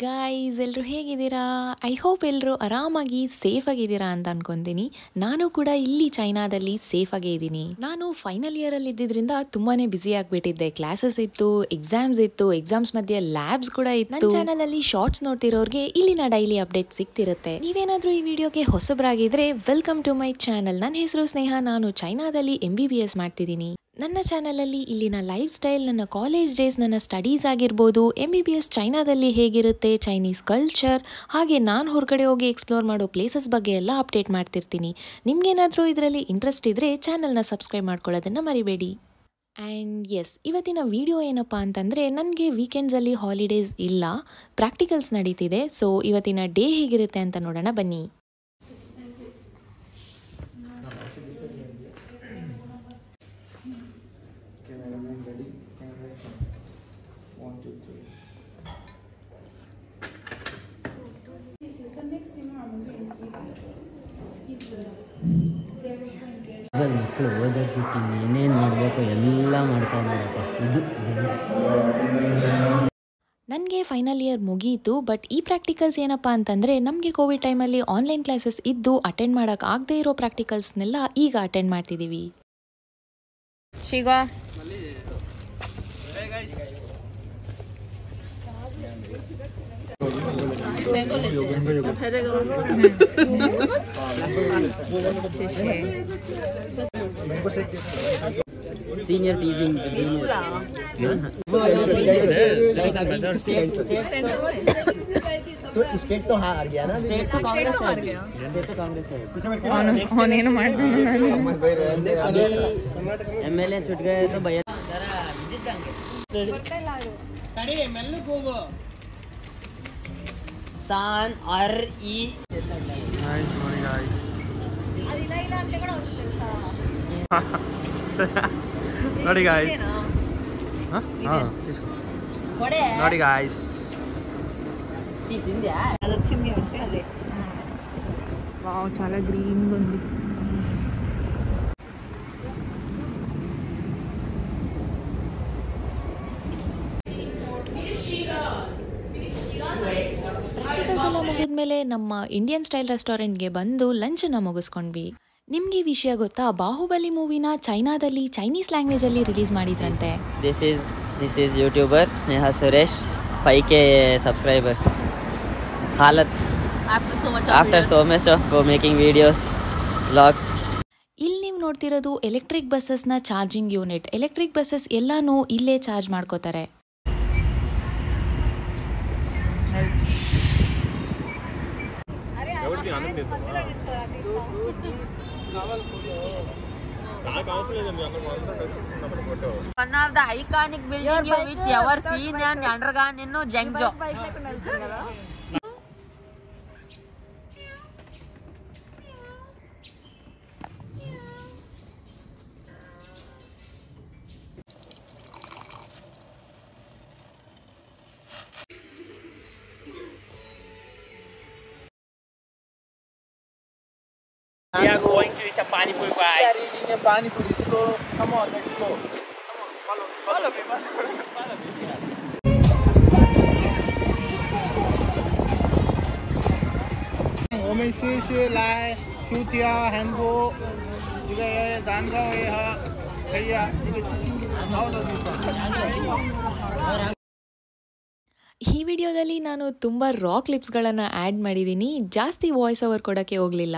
Guys, ಎಲ್ಲರೂ ಹೇಗಿದ್ದೀರಾ? I hope ಎಲ್ಲರೂ ಆರಾಮಾಗಿ ಸೇಫ್ ಆಗಿದ್ದೀರಾ ಅಂತ ಅನ್ಕೊಂತೀನಿ. ನಾನು ಕೂಡ ಇಲ್ಲಿ ಚೈನಾದಲ್ಲಿ ಸೇಫ್ ಆಗೇ ಇದ್ದೀನಿ. ನಾನು ಫೈನಲ್ ಇಯರ್ ಅಲ್ಲಿ ಇದ್ದಿದ್ರಿಂದ ತುಂಬಾನೇ ಬ್ಯುಸಿ ಆಗಿಬಿಟ್ಟಿದ್ದೆ. ಕ್ಲಾಸಸ್ ಇತ್ತು, ಎಕ್ಸಾಮ್ಸ್ ಮಧ್ಯೆ ಲ್ಯಾಬ್ಸ್ ಕೂಡ ಇತ್ತು. ನನ್ನ ಚಾನಲ್ ಅಲ್ಲಿ ಶಾರ್ಟ್ಸ್ ನೋಡ್ತಿರೋರ್ಗೆ ಇಲ್ಲಿನ ಡೈಲಿ ಅಪ್ಡೇಟ್ ಸಿಗ್ತಿರುತ್ತೆ. ನೀವೇನಾದ್ರೂ ಈ ವಿಡಿಯೋಗೆ ಹೊಸಬರಾಗಿದ್ರೆ ವೆಲ್ಕಮ್ ಟು ಮೈ ಚಾನಲ್. ನನ್ನ ಹೆಸರು ಸ್ನೇಹ. ನಾನು ಚೈನಾದಲ್ಲಿ MBBS ಮಾಡ್ತಿದ್ದೀನಿ. ನನ್ನ ಚಾನಲಲ್ಲಿ ಇಲ್ಲಿನ ಲೈಫ್ ಸ್ಟೈಲ್, ನನ್ನ ಕಾಲೇಜ್ ಡೇಸ್, ನನ್ನ ಸ್ಟಡೀಸ್ ಆಗಿರ್ಬೋದು, MBBS ಚೈನಾದಲ್ಲಿ ಹೇಗಿರುತ್ತೆ, ಚೈನೀಸ್ ಕಲ್ಚರ್, ಹಾಗೆ ನಾನು ಹೊರಗಡೆ ಹೋಗಿ ಎಕ್ಸ್ಪ್ಲೋರ್ ಮಾಡೋ ಪ್ಲೇಸಸ್ ಬಗ್ಗೆ ಎಲ್ಲ ಅಪ್ಡೇಟ್ ಮಾಡ್ತಿರ್ತೀನಿ. ನಿಮ್ಗೇನಾದರೂ ಇದರಲ್ಲಿ ಇಂಟ್ರೆಸ್ಟ್ ಇದ್ದರೆ ಚಾನಲ್ನ ಸಬ್ಸ್ಕ್ರೈಬ್ ಮಾಡ್ಕೊಳ್ಳೋದನ್ನು ಮರಿಬೇಡಿ. ಆ್ಯಂಡ್ ಎಸ್, ಇವತ್ತಿನ ವಿಡಿಯೋ ಏನಪ್ಪ ಅಂತಂದರೆ, ನನಗೆ ವೀಕೆಂಡ್ಸಲ್ಲಿ ಹಾಲಿಡೇಸ್ ಇಲ್ಲ, ಪ್ರಾಕ್ಟಿಕಲ್ಸ್ ನಡೀತಿದೆ. ಸೊ ಇವತ್ತಿನ ಡೇ ಹೇಗಿರುತ್ತೆ ಅಂತ ನೋಡೋಣ ಬನ್ನಿ. ಮಕ್ಕಳು ಓದೋದು ಬಿಟ್ಟು ಏನೇನು ಮಾಡಬೇಕು ಎಲ್ಲ ಮಾಡ್ತಾ ಇದ್ದಾರಪ್ಪ. ಇದು ನನಗೆ ಫೈನಲ್ ಇಯರ್ ಮುಗೀತು. ಬಟ್ ಈ ಪ್ರಾಕ್ಟಿಕಲ್ಸ್ ಏನಪ್ಪ ಅಂತಂದರೆ, ನಮಗೆ ಕೋವಿಡ್ ಟೈಮಲ್ಲಿ ಆನ್ಲೈನ್ ಕ್ಲಾಸಸ್ ಇದ್ದು ಅಟೆಂಡ್ ಮಾಡೋಕ್ಕೆ ಆಗದೆ ಇರೋ ಪ್ರಾಕ್ಟಿಕಲ್ಸ್ನೆಲ್ಲ ಈಗ ಅಟೆಂಡ್ ಮಾಡ್ತಿದ್ದೀವಿ. ಸೀನಿಯರ್ ಟೀಚಿಂಗ್ स्टेट तो हार गया ना, स्टेट तो कांग्रेस है। ಅವನೇನು ಮಾಡ್ತಾನೆ, MLA छूट गए तो भैया सान और ई Nice morning, guys. Naughty guys. Huh? తీసుకో. Naughty guys. వచ్చింది అంటే అదే. వావ్, చాలా గ్రీన్గా ఉంది. ಪ್ರಾಕ್ಟಿಕಲ್ಸ್ ಎಲ್ಲ ಮುಗಿದ್ಮೇಲೆ ನಮ್ಮ ಇಂಡಿಯನ್ ಸ್ಟೈಲ್ ರೆಸ್ಟೋರೆಂಟ್ಗೆ ಬಂದು ಲಂಚನ್ನು ಮುಗಿಸ್ಕೊಂಡ್ವಿ. ನಿಮ್ಗೆ ಈ ವಿಷಯ ಗೊತ್ತಾ? ಬಾಹುಬಲಿ ಮೂವಿನ ಚೈನಾದಲ್ಲಿ ಚೈನೀಸ್ ಲ್ಯಾಂಗ್ವೇಜಲ್ಲಿ ರಿಲೀಸ್ ಮಾಡಿದ್ರಂತೆ. This is YouTuber Sneha Suresh, 5K subscribers. ಹಾಲತ್ after so much of making videos, vlogs. ಇಲ್ಲಿ ನೀವು ನೋಡ್ತಿರೋದು ಎಲೆಕ್ಟ್ರಿಕ್ ಬಸ್ಸಸ್ನ ಚಾರ್ಜಿಂಗ್ ಯೂನಿಟ್. ಎಲೆಕ್ಟ್ರಿಕ್ ಬಸ್ಸಸ್ ಎಲ್ಲಾನು ಇಲ್ಲೇ ಚಾರ್ಜ್ ಮಾಡ್ಕೋತಾರೆ. One of the iconic building which ever seen and undergone in Zhengzhou. We are going to eat a pani puri, guys. We are eating a pani puri, so come on, let's go. Come on, follow me. Follow me. 我们学学来薯条、汉堡，这个蛋糕也好，可以啊，这个是新的好的地方。ಈ ವಿಡಿಯೋದಲ್ಲಿ ನಾನು ತುಂಬ ರಾ ಕ್ಲಿಪ್ಸ್ಗಳನ್ನು add ಮಾಡಿದ್ದೀನಿ, ಜಾಸ್ತಿ voice over ಕೊಡೋಕ್ಕೆ ಹೋಗಲಿಲ್ಲ.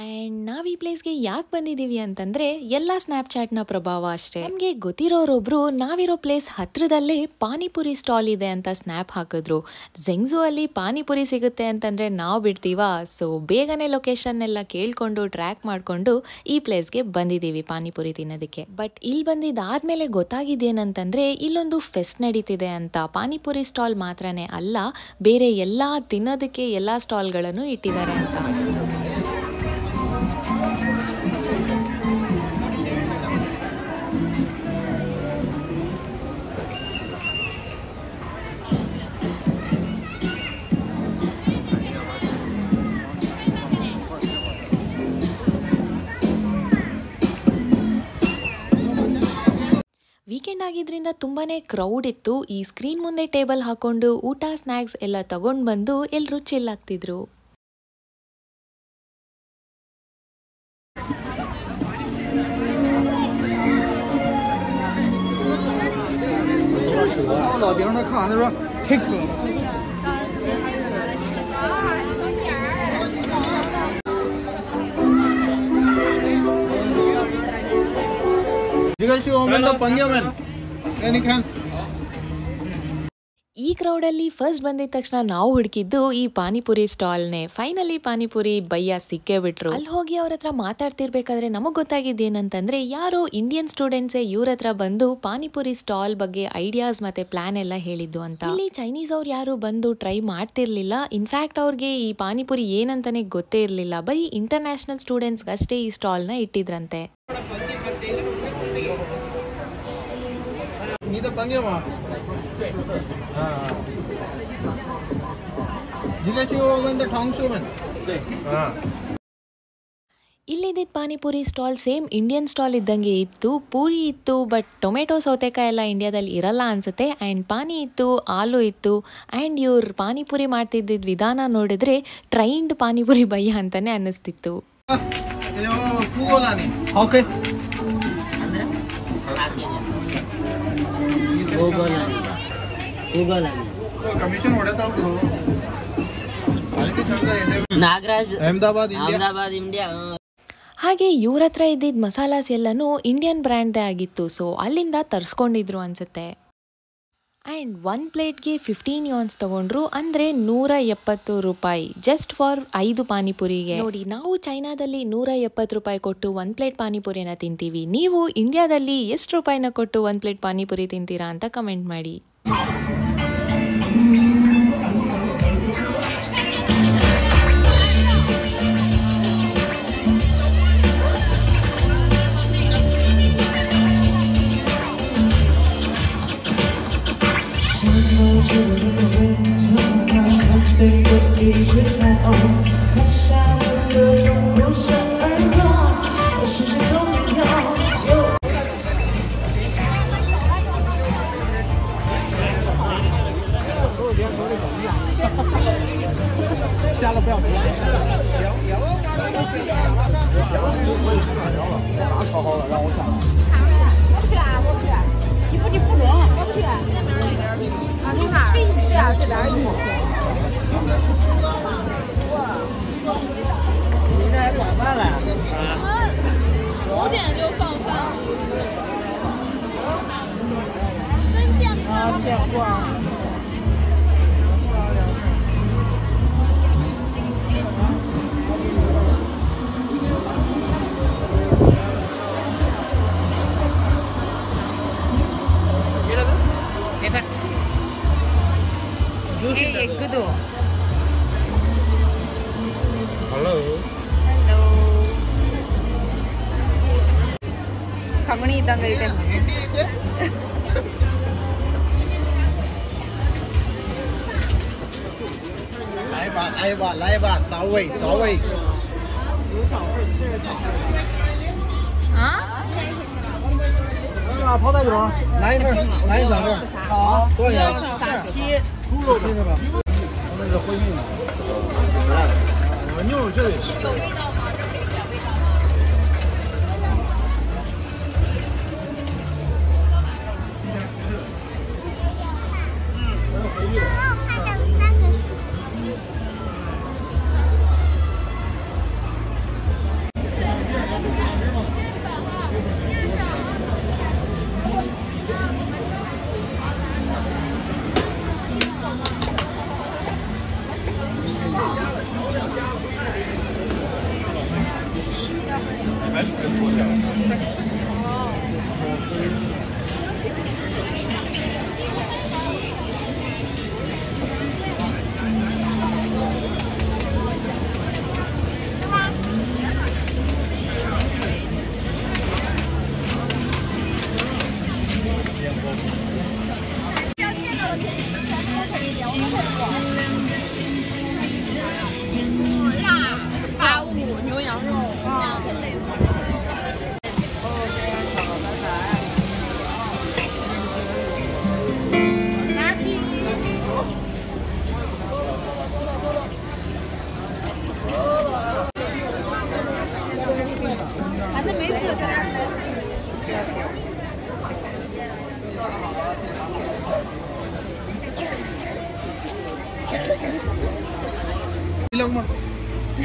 And ನಾವು ಈ ಪ್ಲೇಸ್ಗೆ ಯಾಕೆ ಬಂದಿದ್ದೀವಿ ಅಂತಂದರೆ, ಎಲ್ಲ ಸ್ನ್ಯಾಪ್ಚಾಟ್ನ ಪ್ರಭಾವ ಅಷ್ಟೇ. ನಮಗೆ ಗೊತ್ತಿರೋರೊಬ್ಬರು ನಾವಿರೋ ಪ್ಲೇಸ್ ಹತ್ರದಲ್ಲೇ ಪಾನಿಪುರಿ ಸ್ಟಾಲ್ ಇದೆ ಅಂತ ಸ್ನ್ಯಾಪ್ ಹಾಕಿದ್ರು. ಝೆಂಗ್ಝೂ ಅಲ್ಲಿ ಪಾನಿಪುರಿ ಸಿಗುತ್ತೆ ಅಂತಂದರೆ ನಾವು ಬಿಡ್ತೀವಾ? ಸೊ ಬೇಗನೆ ಲೊಕೇಶನ್ನೆಲ್ಲ ಕೇಳಿಕೊಂಡು ಟ್ರ್ಯಾಕ್ ಮಾಡಿಕೊಂಡು ಈ ಪ್ಲೇಸ್ಗೆ ಬಂದಿದ್ದೀವಿ ಪಾನಿಪುರಿ ತಿನ್ನೋದಕ್ಕೆ. ಬಟ್ ಇಲ್ಲಿ ಬಂದಿದ್ದಾದಮೇಲೆ ಗೊತ್ತಾಗಿದ್ದೇನಂತಂದರೆ, ಇಲ್ಲೊಂದು ಫೆಸ್ಟ್ ನಡೀತಿದೆ ಅಂತ. ಪಾನಿಪುರಿ ಸ್ಟಾಲ್ ಮಾತ್ರನೇ ಅಲ್ಲ, ಬೇರೆ ಎಲ್ಲ ತಿನ್ನೋದಕ್ಕೆ ಎಲ್ಲ ಸ್ಟಾಲ್ಗಳನ್ನು ಇಟ್ಟಿದ್ದಾರೆ ಅಂತ. ವೀಕೆಂಡ್ ಆಗಿದ್ರಿಂದ ತುಂಬಾನೇ ಕ್ರೌಡ್ ಇತ್ತು. ಈ ಸ್ಕ್ರೀನ್ ಮುಂದೆ ಟೇಬಲ್ ಹಾಕೊಂಡು ಊಟ ಸ್ನ್ಯಾಕ್ಸ್ ಎಲ್ಲ ತಗೊಂಡ್ ಬಂದು ಎಲ್ಲರೂ ಚಿಲ್ ಆಗ್ತಿದ್ರು. ಈ ಕ್ರೌಡಲ್ಲಿ ಫಸ್ಟ್ ಬಂದಿದ ತಕ್ಷಣ ನಾವು ಹುಡುಕಿದ್ದು ಈ ಪಾನಿಪುರಿ ಸ್ಟಾಲ್ನೇ. ಫೈನಲಿ ಪಾನಿಪುರಿ ಬಯ್ಯ ಸಿಕ್ಕೇ ಬಿಟ್ರು. ಅಲ್ಲಿ ಹೋಗಿ ಅವ್ರ ಹತ್ರ ಮಾತಾಡ್ತಿರ್ಬೇಕಾದ್ರೆ ನಮಗ್ ಗೊತ್ತಾಗಿದ್ದೇನಂತಂದ್ರೆ ಯಾರೋ ಇಂಡಿಯನ್ ಸ್ಟೂಡೆಂಟ್ಸೇ ಇವ್ರ ಹತ್ರ ಬಂದು ಪಾನಿಪುರಿ ಸ್ಟಾಲ್ ಬಗ್ಗೆ ಐಡಿಯಾಸ್ ಮತ್ತೆ ಪ್ಲಾನ್ ಎಲ್ಲ ಹೇಳಿದ್ದು ಅಂತ. ಇಲ್ಲಿ ಚೈನೀಸ್ ಅವ್ರು ಯಾರು ಬಂದು ಟ್ರೈ ಮಾಡ್ತಿರ್ಲಿಲ್ಲ. ಇನ್ಫ್ಯಾಕ್ಟ್ ಅವ್ರಿಗೆ ಈ ಪಾನಿಪುರಿ ಏನಂತಾನೆ ಗೊತ್ತೇ ಇರ್ಲಿಲ್ಲ. ಬರೀ ಇಂಟರ್ನ್ಯಾಷನಲ್ ಸ್ಟೂಡೆಂಟ್ಸ್ ಅಷ್ಟೇ ಈ ಸ್ಟಾಲ್ ನ ಇಟ್ಟಿದ್ರಂತೆ. ಇಲ್ಲಿದ್ದ panipuri stall same Indian stall ಇದ್ದಂಗೆ ಇತ್ತು. ಪೂರಿ ಇತ್ತು, ಬಟ್ ಟೊಮೆಟೊ ಸೌತೆಕಾಯಿ ಎಲ್ಲ ಇಂಡಿಯಾದಲ್ಲಿ ಇರಲ್ಲ ಅನ್ಸುತ್ತೆ. ಆ್ಯಂಡ್ ಪಾನಿ ಇತ್ತು, ಆಲೂ ಇತ್ತು. ಆ್ಯಂಡ್ ಇವ್ರು ಪಾನಿಪುರಿ ಮಾಡ್ತಿದ್ದ ವಿಧಾನ ನೋಡಿದ್ರೆ ಟ್ರೈನ್ಡ್ ಪಾನಿಪುರಿ ಬಯ್ಯ ಅಂತಾನೆ ಅನ್ನಿಸ್ತಿತ್ತು. ನಾಗರಾಜ್ ಅಹಮದಾಬಾದ್ ಇಂಡಿಯಾ. ಹಾಗೆ ಇವ್ರ ಹತ್ರ ಇದ್ದಿದ್ದ ಮಸಾಲಾಸ್ ಎಲ್ಲನೂ ಇಂಡಿಯನ್ ಬ್ರ್ಯಾಂಡ್ದೇ ಆಗಿತ್ತು. ಸೊ ಅಲ್ಲಿಂದ ತರಿಸ್ಕೊಂಡಿದ್ರು ಅನ್ಸುತ್ತೆ. ಆ್ಯಂಡ್ 1 ಪ್ಲೇಟ್ಗೆ 15 ಯಾನ್ಸ್ ತಗೊಂಡ್ರು, ಅಂದರೆ 170 ರೂಪಾಯಿ ಜಸ್ಟ್ ಫಾರ್ 5 ಪಾನಿಪುರಿಗೆ. ನೋಡಿ, ನಾವು ಚೈನಾದಲ್ಲಿ 170 ರೂಪಾಯಿ ಕೊಟ್ಟು 1 ಪ್ಲೇಟ್ ಪಾನಿಪುರಿನ ತಿಂತೀವಿ. ನೀವು ಇಂಡಿಯಾದಲ್ಲಿ ಎಷ್ಟು ರೂಪಾಯಿನ ಕೊಟ್ಟು 1 ಪ್ಲೇಟ್ ಪಾನಿಪುರಿ ತಿಂತೀರಾ ಅಂತ ಕಮೆಂಟ್ ಮಾಡಿ. ಎಗ್ಗದು ಸಗಣಿ ಇದ್ದಂಗ ಐತೆ.来吧，稍微。啊？泡菜饼，来一份，来3份。好，多少钱？37。猪肉是吧？那是回运的。牛肉绝对是。有味道吗？这没小味道。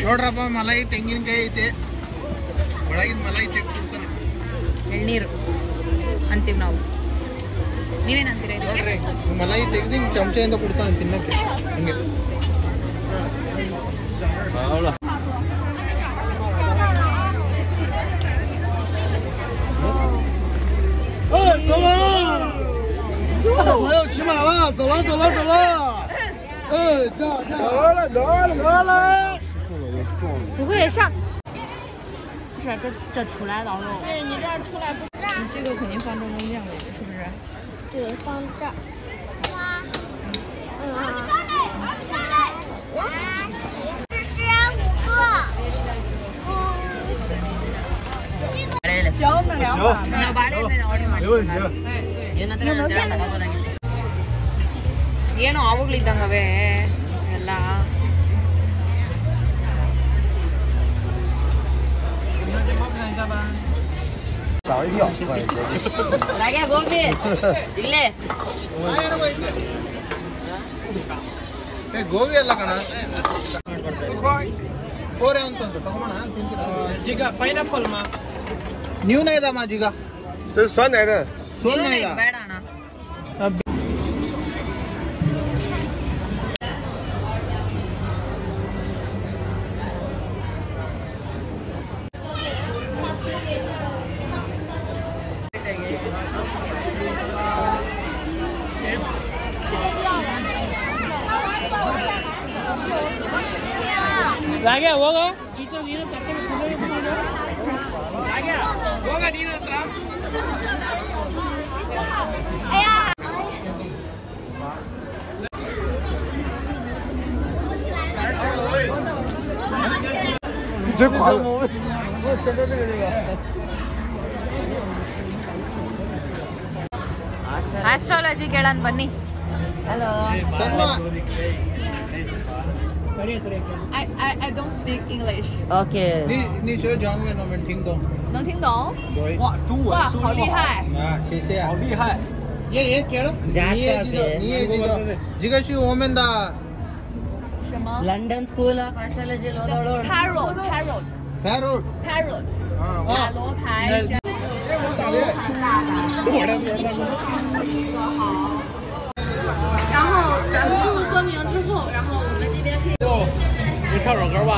ನೋಡ್ರಪ್ಪ ಮಲೈ ತೆಂಗಿನಕಾಯಿ ಐತೆ ಒಳಗಿನ ಮಲೈ ತೆಗ್ದಿರ್ತಾನೆ ಎಳ್ನೀರು ಅಂತೀವಿ ನಾವು. ನೀವೇನಂತೀರ ನೋಡ್ರಿ ಮಲೈ ತೆಗ್ದು ಚಮಚೆಯಿಂದ ಕೊಡ್ತಾನೆ ತಿನ್ನಕ್ಕೆ ಹಂಗೆ.不会上，是这出来的肉。对，你这儿出来不？你这个肯定放中间酱位置，是不是？对，放这儿。是15个。行，那2把，那把这个没问题。ಏನು ಆವಾಗ್ಲಿದ್ದಂಗವೇ ಎಲ್ಲ.吓我一跳，来个锅饼，ಇಲ್ಲೇ. ಗೋಬಿ ಅಲ್ಲ ಕಣ 4 ounce ಅಂತ ತಗೋಣ ಜಿಗ ಪೈನಾಪಲ್ ಮಾ ನ್ಯೂನ ಇದಮ್ಮ ಜಿಗ 这是酸奶的。酸奶的 ಬೇಡ ಅಣ್ಣ. ರಾಗ್ಯ ಹೋಗ ಇದು ನೀನು ರಾಗ್ಯ ಹೋಗ ನೀನು ಹತ್ರ.你真夸张！我现在这个ಆಸ್ಟ್ರಾಲಜಿ ಕೇಳೋಣ ಬನ್ನಿ. Hello. I don't speak English. Okay. 你学讲越南文听懂？能听懂？对。哇，好厉害！啊，谢谢。好厉害。也给了。你也记得。这个是我们的什么 London School of Astrology London.？Tarot。啊，塔罗牌。然后咱们输入歌名之后，然后我们这边可以。你唱首歌吧。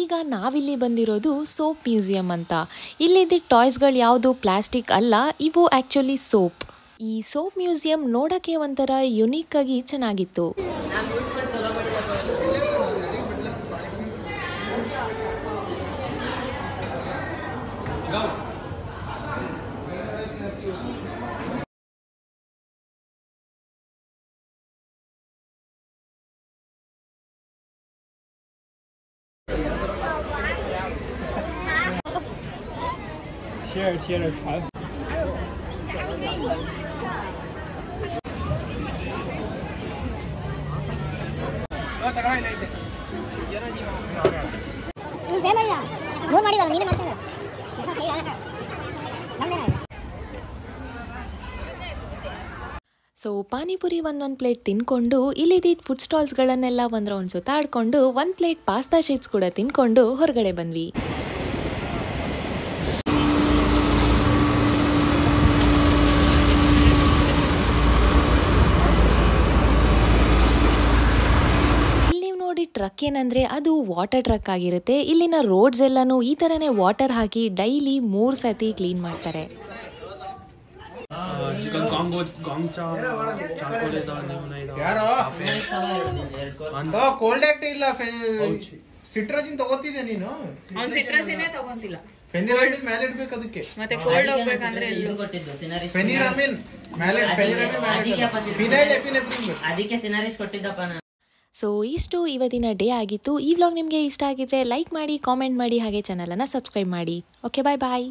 ಈಗ ನಾವಿಲ್ಲಿ ಬಂದಿರೋದು ಸೋಪ್ ಮ್ಯೂಸಿಯಂ ಅಂತ. ಇಲ್ಲಿದ್ದ ಟಾಯ್ಸ್ಗಳು ಯಾವುದು ಪ್ಲಾಸ್ಟಿಕ್ ಅಲ್ಲ, ಇವು ಆ್ಯಕ್ಚುಲಿ ಸೋಪ್. ಈ ಸೋಪ್ ಮ್ಯೂಸಿಯಂ ನೋಡೋಕ್ಕೆ ಒಂಥರ ಯುನೀಕ್ ಆಗಿ ಚೆನ್ನಾಗಿತ್ತು.贴着船。ಬೇಡ ಮೂರು ಮಾಡಿದಲ್ಲ ನೀನೇ ಮಾಡ್ತಾರೆ ಕೈ ಆಗ ಸೊ ಪಾನಿಪುರಿ ಒಂದೊಂದು ಪ್ಲೇಟ್ ತಿನ್ಕೊಂಡು ಇಲ್ಲಿದ್ದ ಫುಡ್ ಸ್ಟಾಲ್ಸ್ಗಳನ್ನೆಲ್ಲ ಒಂದು ರೌಂಡ್ ಸುತ್ತಾಡ್ಕೊಂಡು 1 ಪ್ಲೇಟ್ ಪಾಸ್ತಾ ಶೀಟ್ಸ್ ಕೂಡ ತಿನ್ಕೊಂಡು ಹೊರಗಡೆ ಬಂದ್ವಿ. ಇಲ್ಲಿ ನೋಡಿ ಟ್ರಕ್ ಏನಂದ್ರೆ ಅದು ವಾಟರ್ ಟ್ರಕ್ ಆಗಿರುತ್ತೆ. ಇಲ್ಲಿನ ರೋಡ್ಸ್ ಎಲ್ಲಾನು ಈ ಥರನೇ ವಾಟರ್ ಹಾಕಿ ಡೈಲಿ 3 ಸತಿ ಕ್ಲೀನ್ ಮಾಡ್ತಾರೆ. 지금 광자 ಚಾಕೋಲೇದ ನಿಮ್ಮನೈದ ಯಾರೋ ಕೋಲ್ಡ್ ಆಕ್ಟ್ ಇಲ್ಲ ಸಿಟ್ರಜಿನ್ ತಗೋತಿದ್ಯಾ ನೀನು? ಅವ್ನು ಸಿಟ್ರಸಿನೇ ತಗೊಂತಿಲ್ಲ. ಫೆನಿರಾಮಿನ್ ಮೇಲೆ ಇಡ್ಬೇಕು ಅದಕ್ಕೆ. ಮತ್ತೆ ಕೋಲ್ಡ್ ಹೋಗ್ಬೇಕಂದ್ರೆ ಇದು ಕೊಟ್ಟಿದ್ದು ಸಿನಾರಿಸ್. ಫೆನಿರಾಮಿನ್ ಮೇಲೆ ಫಿನೈಲ್ ಎಫಿನೆಫ್ರಿನ್ ಅದಕ್ಕೆ ಸಿನಾರಿಸ್ ಕೊಟ್ಟಿದ್ದಪ್ಪ ನಾನು. ಸೊ ಇಷ್ಟು ಇವತ್ತಿನ ಡೇ ಆಗಿತ್ತು. ಈ ವ್ಲಾಗ್ ನಿಮಗೆ ಇಷ್ಟ ಆಗಿದ್ರೆ ಲೈಕ್ ಮಾಡಿ, ಕಾಮೆಂಟ್ ಮಾಡಿ, ಹಾಗೆ ಚಾನಲನ್ನು ಸಬ್ಸ್ಕ್ರೈಬ್ ಮಾಡಿ. ಓಕೆ, ಬಾಯ್ ಬಾಯ್.